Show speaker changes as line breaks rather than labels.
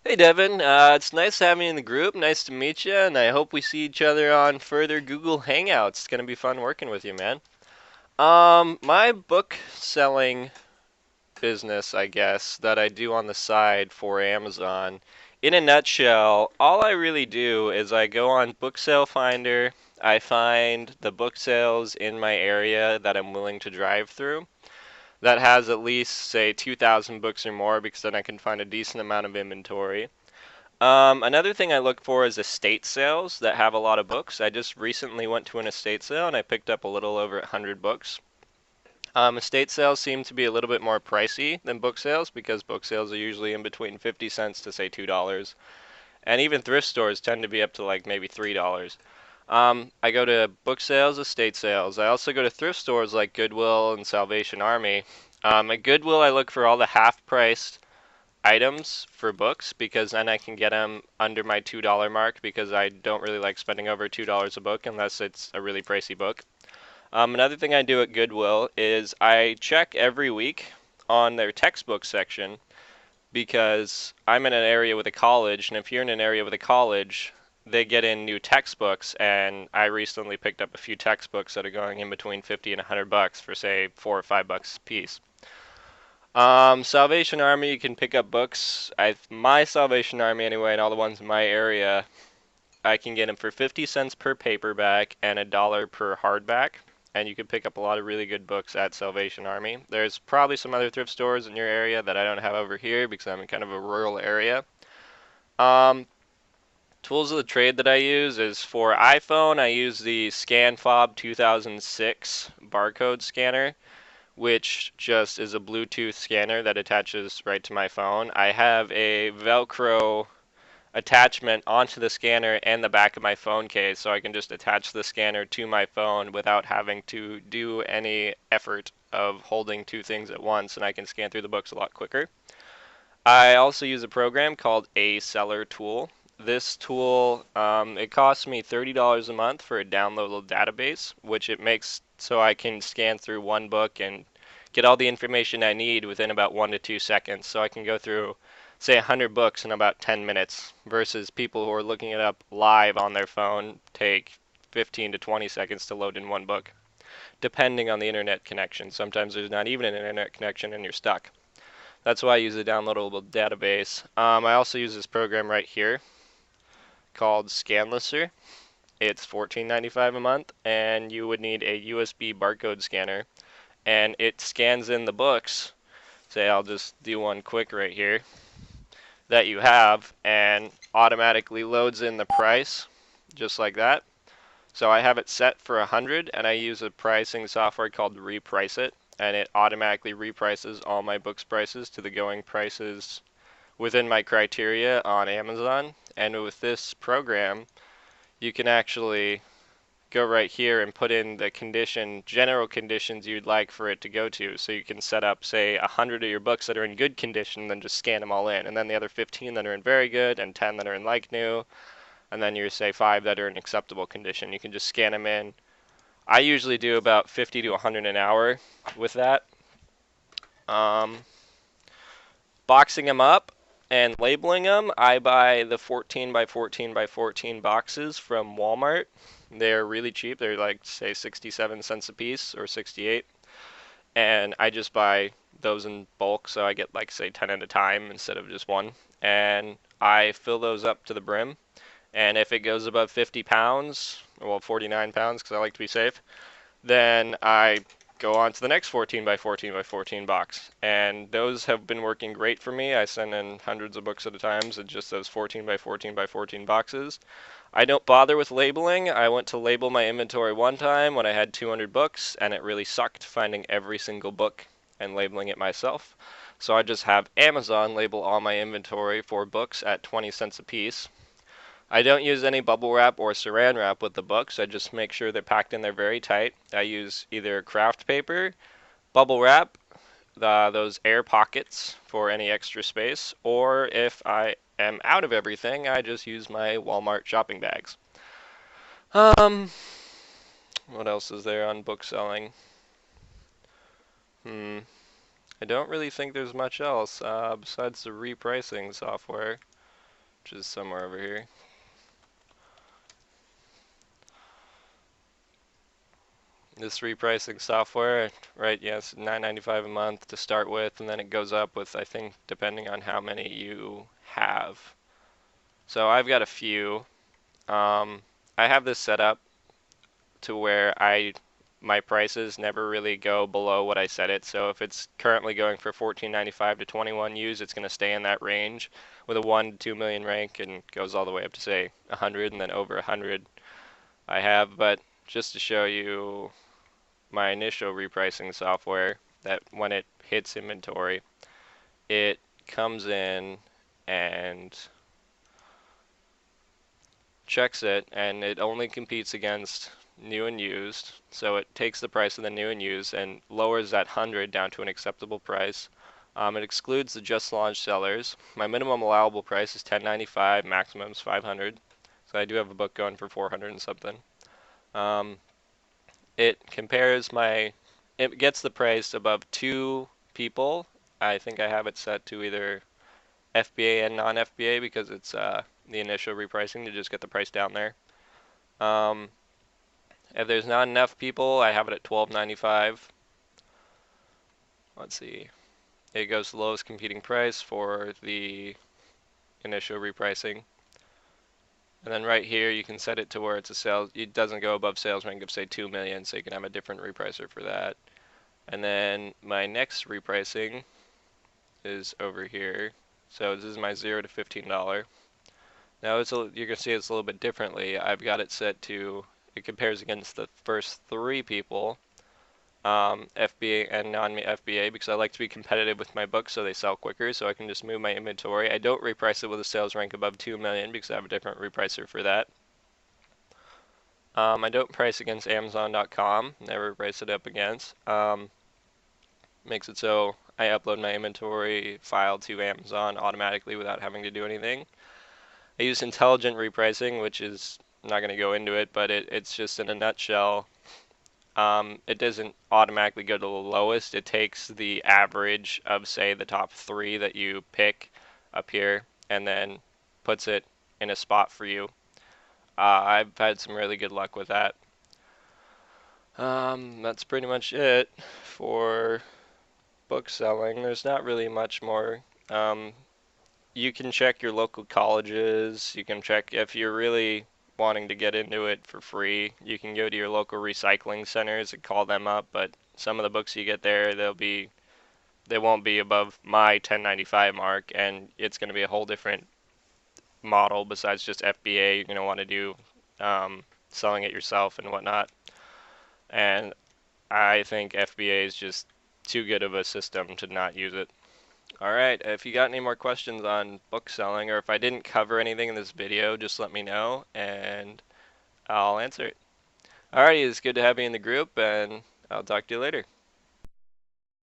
Hey Devin, it's nice having you in the group. Nice to meet you, and I hope we see each other on further Google Hangouts. It's gonna be fun working with you, man. My book selling business, I guess, that I do on the side for Amazon. In a nutshell, all I really do is I go on Book Sale Finder. I find the book sales in my area that I'm willing to drive through that has at least, say, 2,000 books or more, because then I can find a decent amount of inventory. Another thing I look for is estate sales that have a lot of books. I just recently went to an estate sale and I picked up a little over 100 books. Estate sales seem to be a little bit more pricey than book sales because book sales are usually in between 50 cents to say $2. And even thrift stores tend to be up to like maybe $3. I go to book sales, estate sales. I also go to thrift stores like Goodwill and Salvation Army. At Goodwill, I look for all the half-priced items for books because then I can get them under my $2 mark because I don't really like spending over $2 a book unless it's a really pricey book. Another thing I do at Goodwill is I check every week on their textbook section because I'm in an area with a college, and if you're in an area with a college, they get in new textbooks, and I recently picked up a few textbooks that are going in between 50 and 100 bucks for say $4 or $5 a piece. Salvation Army, you can pick up books. My Salvation Army anyway, and all the ones in my area, I can get them for 50 cents per paperback and a dollar per hardback. And you can pick up a lot of really good books at Salvation Army. There's probably some other thrift stores in your area that I don't have over here because I'm in kind of a rural area. Um, Tools of the trade that I use is for iPhone, I use the ScanFob 2006 barcode scanner, which just is a Bluetooth scanner that attaches right to my phone. I have a Velcro attachment onto the scanner and the back of my phone case, so I can just attach the scanner to my phone without having to do any effort of holding two things at once, and I can scan through the books a lot quicker. I also use a program called A Seller Tool. This tool, it costs me $30 a month for a downloadable database, which it makes so I can scan through one book and get all the information I need within about 1 to 2 seconds. So I can go through, say, 100 books in about 10 minutes versus people who are looking it up live on their phone take 15 to 20 seconds to load in one book, depending on the internet connection. Sometimes there's not even an internet connection and you're stuck. That's why I use a downloadable database. I also use this program right here called Scanlister. It's $14.95 a month, and you would need a USB barcode scanner, and it scans in the books. Say I'll just do one quick right here that you have, and automatically loads in the price, just like that. So I have it set for 100, and I use a pricing software called Reprice It, and it automatically reprices all my books prices to the going prices within my criteria on Amazon. And with this program, you can actually go right here and put in the general conditions you'd like for it to go to. So you can set up, say, 100 of your books that are in good condition, then just scan them all in. And then the other 15 that are in very good, and 10 that are in like new, and then you say 5 that are in acceptable condition. You can just scan them in. I usually do about 50 to 100 an hour with that. Um, Boxing them up and labeling them, I buy the 14 by 14 by 14 boxes from Walmart. They're really cheap. They're like, say, 67 cents a piece or 68. And I just buy those in bulk, so I get like, say, 10 at a time instead of just one. And I fill those up to the brim. And if it goes above 50 pounds, well, 49 pounds because I like to be safe, then I go on to the next 14 by 14 by 14 box. And those have been working great for me. I send in hundreds of books at a time, so just those 14 by 14 by 14 boxes. I don't bother with labeling. I went to label my inventory one time when I had 200 books, and it really sucked finding every single book and labeling it myself. So I just have Amazon label all my inventory for books at 20 cents a piece. I don't use any bubble wrap or saran wrap with the books. I just make sure they're packed in there very tight. I use either craft paper, bubble wrap, those air pockets for any extra space, or if I am out of everything, I just use my Walmart shopping bags. Um, what else is there on book selling? Hmm, I don't really think there's much else besides the repricing software. which is somewhere over here. This repricing software, right? Yes, $9.95 a month to start with, and then it goes up with, I think, depending on how many you have. So I've got a few. I have this set up to where my prices never really go below what I set it. So if it's currently going for $14.95 to 21 U's, it's going to stay in that range with a 1 to 2 million rank, and goes all the way up to say 100 and then over 100 I have. But just to show you my initial repricing software, that when it hits inventory, it comes in and checks it, and it only competes against new and used. So it takes the price of the new and used and lowers that 100 down to an acceptable price. It excludes the just launched sellers. My minimum allowable price is $10.95, maximum is $500. So I do have a book going for 400 and something. Um, it gets the price above two people. I think I have it set to either FBA and non-FBA because it's the initial repricing to just get the price down there. Um, if there's not enough people, I have it at $12.95. Let's see. It goes to the lowest competing price for the initial repricing. And then right here, you can set it to where it's a sales. It doesn't go above sales rank of say 2 million, so you can have a different repricer for that. And then my next repricing is over here. So this is my $0 to $15. Now you're gonna see it's a little bit differently. I've got it set to, it compares against the first three people, FBA and non-FBA, because I like to be competitive with my books so they sell quicker, so I can just move my inventory. I don't reprice it with a sales rank above 2 million because I have a different repricer for that. I don't price against Amazon.com, never price it up against. Makes it so I upload my inventory file to Amazon automatically without having to do anything. I use intelligent repricing, which is, I'm not going to go into it, but it's just in a nutshell. It doesn't automatically go to the lowest. It takes the average of, say, the top three that you pick up here and then puts it in a spot for you. I've had some really good luck with that. That's pretty much it for book selling. There's not really much more. You can check your local colleges. You can check if you're really wanting to get into it for free. You can go to your local recycling centers and call them up. But some of the books you get there, they won't be above my 1095 mark, and it's going to be a whole different model besides just FBA. You're going to want to do selling it yourself and whatnot. And I think FBA is just too good of a system to not use it. Alright, if you got any more questions on book selling, or if I didn't cover anything in this video, just let me know and I'll answer it. Alrighty, it's good to have you in the group, and I'll talk to you later.